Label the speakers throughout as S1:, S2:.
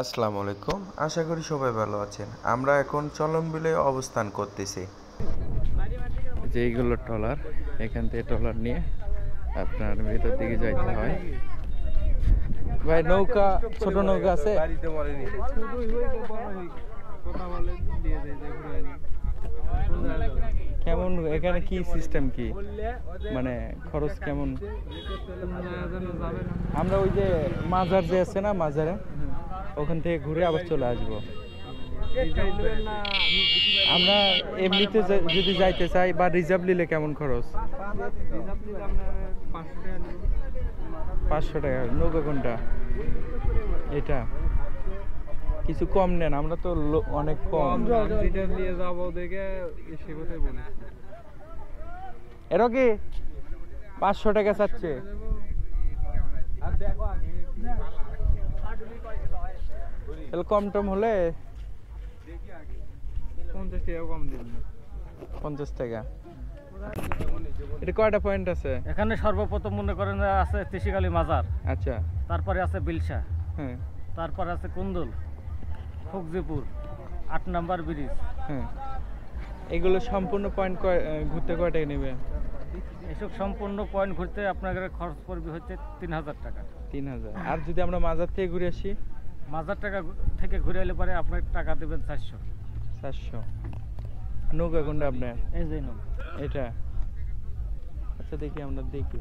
S1: আসসালামু আলাইকুম, আশা করি সবাই ভালো আছেন। আমরা এখন চলন বিলে অবস্থান করতেছি। যে এইগুলো ট্রলার, এখান থেকে ট্রলার নিয়ে আপনার ভেতর দিকে যাইতে হয়। ভাই নৌকা, ছোট নৌকা আছে? কেমন এখানে কি সিস্টেম, কি মানে খরচ কেমন? আমরা ওই যে মাজার যে আছে না, মাজারে ওখান থেকে ঘুরে আবার চলে আসবো। আমরা এমনিতে যদি যাইতে চাই বা রিজার্ভ নিলে কেমন খরচ? 500 টাকা। নৌকা কোনটা? এটা কিছু কম নেন, আমরা তো অনেক কম। এরও কি 500 টাকা চাচ্ছে? তাহলে কম টম হলে 50 টাকা কম দিন। 50 টাকা। এটা কয়টা পয়েন্ট আছে
S2: এখানে? সর্বপ্রথম মনে করেন আছে তিসিকালী মাজার,
S1: আচ্ছা,
S2: তারপরে আছে বিলসা,
S1: হ্যাঁ,
S2: তারপরে আছে কুন্দুল, ফকজিপুর, 8 নাম্বার ব্রিজ।
S1: হ্যাঁ, এগুলো সম্পূর্ণ পয়েন্ট ঘুরতে কয় টাকা নেবে?
S2: এসব সম্পূর্ণ পয়েন্ট ঘুরতে আপনাদের খরচ পড়বে হচ্ছে 3000 টাকা।
S1: 3000। আর যদি আমরা মাজার থেকে ঘুরে আসি?
S2: মাজার টাকা থেকে ঘুরে এলে পরে আপনার টাকা দেবেন 400।
S1: 400। নৌকা কোনটা আপনার?
S2: এই যে নৌকা
S1: এটা। আচ্ছা, দেখি আমরা দেখি।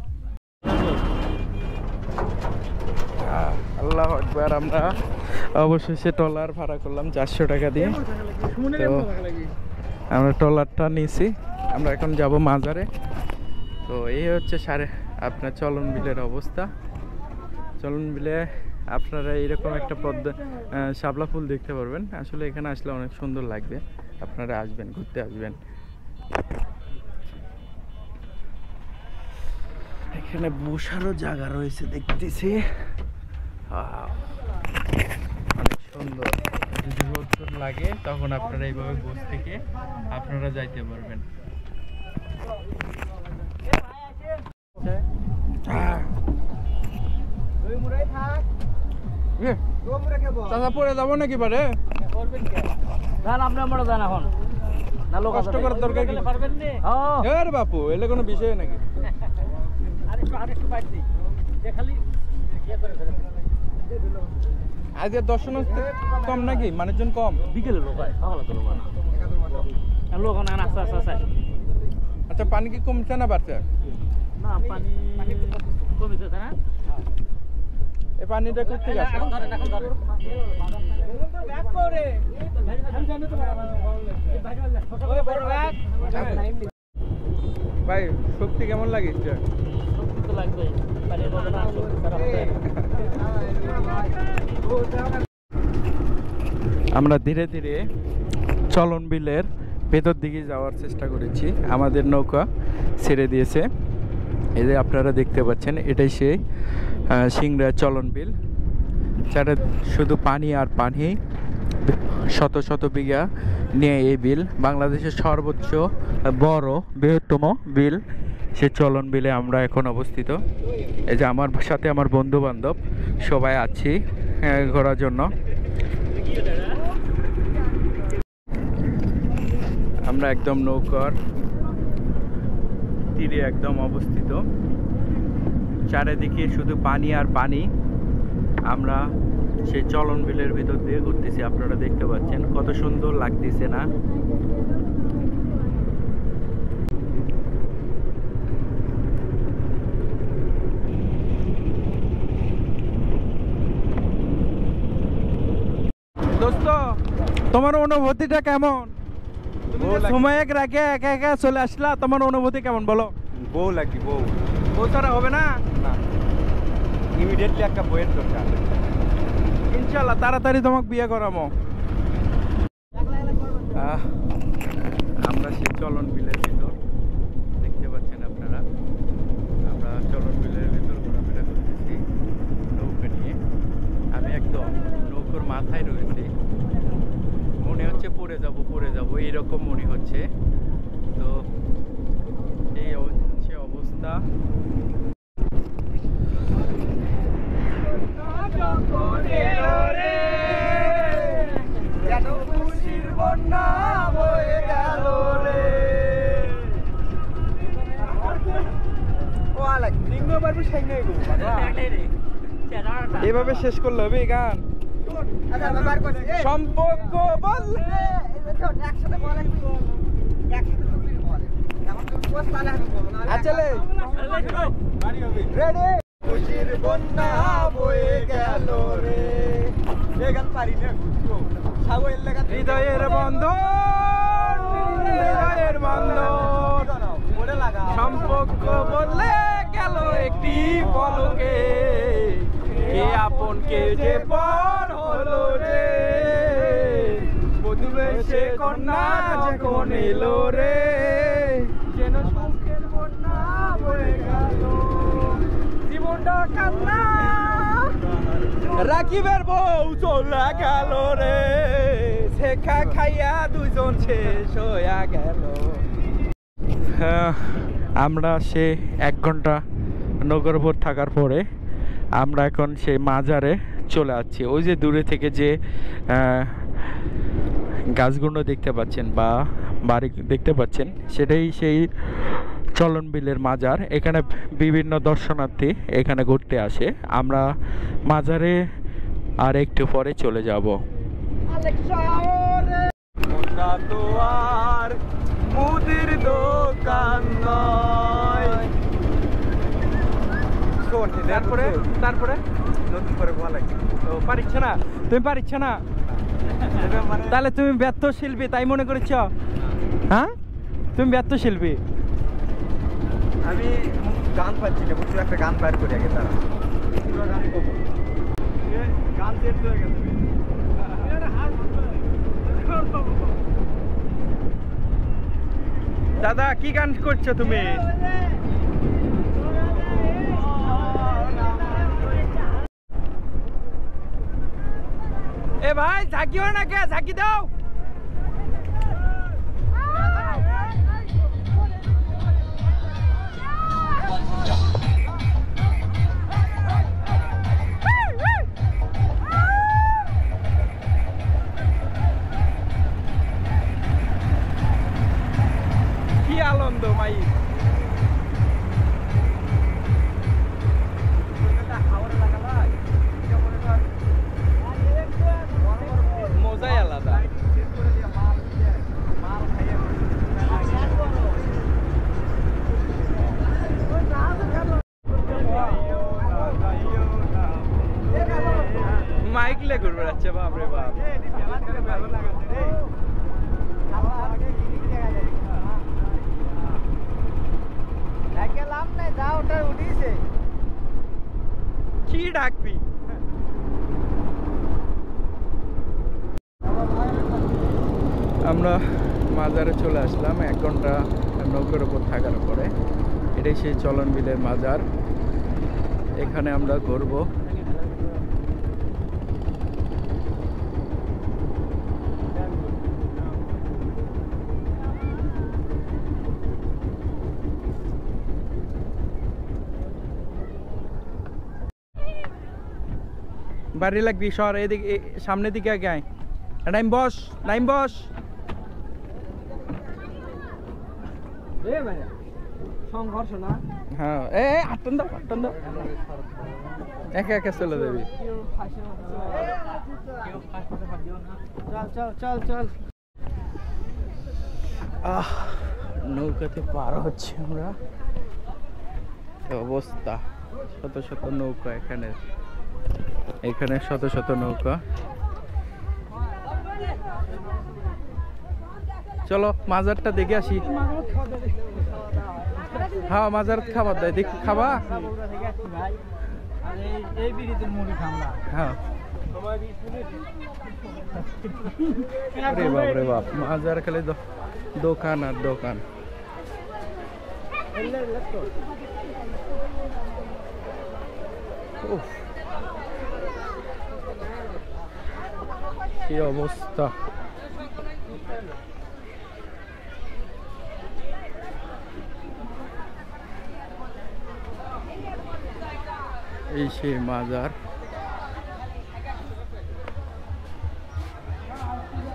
S1: আল্লাহু আকবার। আমরা অবশেষে ট্রলার ভাড়া করলাম 400 টাকা দিয়ে। তো আমরা ট্রলারটা নিয়েছি, আমরা এখন যাব মাজারে। তো এই হচ্ছে আপনার চলন বিলের অবস্থা। চলন বিলে আপনারা এইরকম একটা শাপলা ফুল দেখতে পারবেন। আসলে এখানে আসলে অনেক সুন্দর লাগবে, আপনারা আসবেন, ঘুরতে আসবেন। এখানে বসারও জায়গা রয়েছে দেখতেছি, অনেক সুন্দর। যদি রোদ লাগে তখন আপনারা এইভাবে বস থেকে আপনারা যাইতে পারবেন। চাচা পরে যাবো নাকি পারে? কষ্ট করার দরকার কি? আরে বাপু, এলে কোনো বিষয় নাকি? আজকে দর্শনার্থী কম নাকি, মানুষজন কম?
S2: বিকেলে লোক হয়, সকালে তো লোক হয় না। লোক না আস্তে আস্তে আস্তে।
S1: আচ্ছা, পানি কি কমছে না বাড়ছে?
S2: না, পানি কমেছে না।
S1: এই পানিটা কোথা থেকে আসে? ভাই, শক্তি কেমন লাগে? আমরা ধীরে ধীরে চলন বিলের ভেতর দিকে যাওয়ার চেষ্টা করেছি। আমাদের নৌকা ছেড়ে দিয়েছে, এই যে আপনারা দেখতে পাচ্ছেন, এটাই সেই সিংড়া চলন বিল। চারে শুধু পানি আর পানি, শত শত বিঘা নিয়ে এই বিল। বাংলাদেশের সর্বোচ্চ বড় বৃহত্তম বিল, সে চলন বিলে আমরা এখন অবস্থিত। এই যে আমার সাথে আমার বন্ধু বান্ধব সবাই আছি ঘোরার জন্য। আমরা একদম নৌকার তীরে একদম অবস্থিত, চারিদিকে শুধু পানি আর পানি। আমরা সেই চলন বিলের ভিতর দিয়ে ঘুরতেছি, আপনারা দেখতে পাচ্ছেন কত সুন্দর লাগতেছে না? দোস্ত, তোমার অনুভূতিটা কেমন? সময় রাখে একা একা চলে আসলা, তোমার অনুভূতি কেমন বলো?
S3: বউ লাগবে,
S1: বউ ছাড়া হবে না?
S3: ইমিডিয়েটলি একটা বইয়ের দরকার।
S1: ইনশাল্লাহ তাড়াতাড়ি তোমাকে বিয়ে করাবো। আমরা সেই চলন বিলের ভিতর দেখতে পাচ্ছেন আপনারা। আমরা চলন বিলের ভিতর ঘোরাফেরা করতেছি নৌকা নিয়ে। আমি একদম নৌকার মাথায় রয়েছি, মনে হচ্ছে পড়ে যাব এইরকম মনে হচ্ছে। তো এই হচ্ছে অবস্থা। এভাবে শেষ করলে হবে এই গান সম্পর্ক বললে আচ্ছা রেডি খুশির বন্যা বয়ে গেল রে এই গান পারি না হৃদয়ের বন্ধন হৃদয়ের বন্ধন সম্পর্ক বললে গেল একটি পলকে কে আপন কে যে পর হলো রে বধূ সে কন্যা যখন এলো রে যেন সুখের বন্যা বয়ে গেল জীবনটা কান্না রাকিবের বউ চলে গেল রে শেখা খাইয়া দুজন শেষ হইয়া গেল। আমরা সে 1 ঘন্টা নৌকার উপর থাকার পরে আমরা এখন সেই মাজারে চলে আসছি। ওই যে দূরে থেকে যে গাছগুলো দেখতে পাচ্ছেন বা বাড়ি দেখতে পাচ্ছেন সেটাই সেই চলন বিলের মাজার। এখানে বিভিন্ন দর্শনার্থী এখানে ঘুরতে আসে। আমরা মাজারে আর একটু পরে চলে যাব। তো আর মুদির দোকান নয়। তারপরে তারপরে নতুন করে বলা পারিচ্ছ না তুমি পারিচ্ছ না তাহলে তুমি ব্যর্থ শিল্পী তাই মনে করেছ? হ্যাঁ তুমি ব্যর্থ শিল্পী।
S3: আমি গান পাচ্ছি না বুঝছো একটা গান বাইর করি আগে তারা পুরো গান করবো গান সেট হয়ে গেছে
S1: দাদা কি গান করছো তুমি? এ ভাই ঝাঁকিও না কে ঝাঁকি দাও। কি আনন্দ ভাই মজাই আলাদা। মাইক লে ঘুরবে যাচ্ছে বাপরে বাপ। কি ডাকবি? আমরা মাজারে চলে আসলাম 1 ঘন্টা নৌকার উপর থাকার পরে। এটাই সেই চলন বিলের মাজার। এখানে আমরা ঘুরবো। বাড়ি লাগবি সর এদিকে সামনের দিকে আগে আয়। নাইম বস নাইম বস।
S2: সংঘর্ষ না
S1: হ্যাঁ আটন দাও আটন দাও একা একা চলে যাবি।
S2: চল চল চল চল।
S1: নৌকাতে পার হচ্ছে আমরা। অবস্থা শত শত নৌকা এখানে এখানে শত শত নৌকা। চলো মাজারটা দেখে আসি। হ্যাঁ মাজার খাবার দেয় দেখি খাবা। হ্যাঁ রে বাপ রে বাপ মাজার খালি দোকান আর দোকান। কি অবস্থা। এই সেই মাজার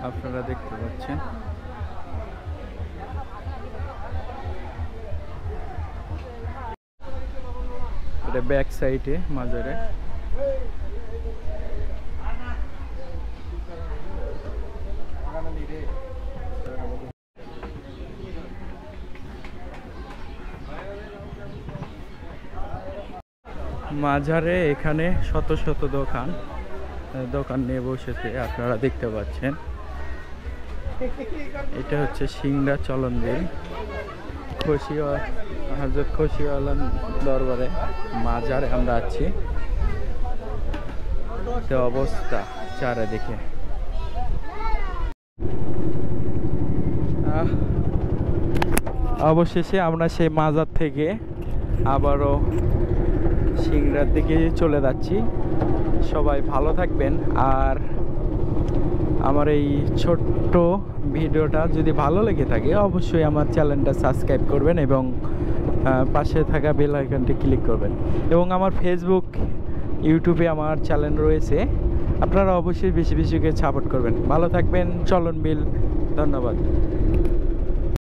S1: আপনারা দেখতে পাচ্ছেন। এটা ব্যাক সাইডে মাজারে। মাজারে এখানে শত শত দোকান নিয়ে বসেছে, আপনারা দেখতে পাচ্ছেন। এটা হচ্ছে সিংড়া চলন বিল, হযরত খসিওয়ালা দরবারে মাজারে আমরা আছি। তো অবস্থা চারিদিকে। অবশেষে আমরা সেই মাজার থেকে আবারও সিংড়ার দিকে চলে যাচ্ছি। সবাই ভালো থাকবেন, আর আমার এই ছোট্ট ভিডিওটা যদি ভালো লেগে থাকে অবশ্যই আমার চ্যানেলটা সাবস্ক্রাইব করবেন এবং পাশে থাকা বেল আইকনটি ক্লিক করবেন। এবং আমার ফেসবুক, ইউটিউবে আমার চ্যানেল রয়েছে, আপনারা অবশ্যই বেশি বেশি করে সাপোর্ট করবেন। ভালো থাকবেন। চলন বিল, ধন্যবাদ।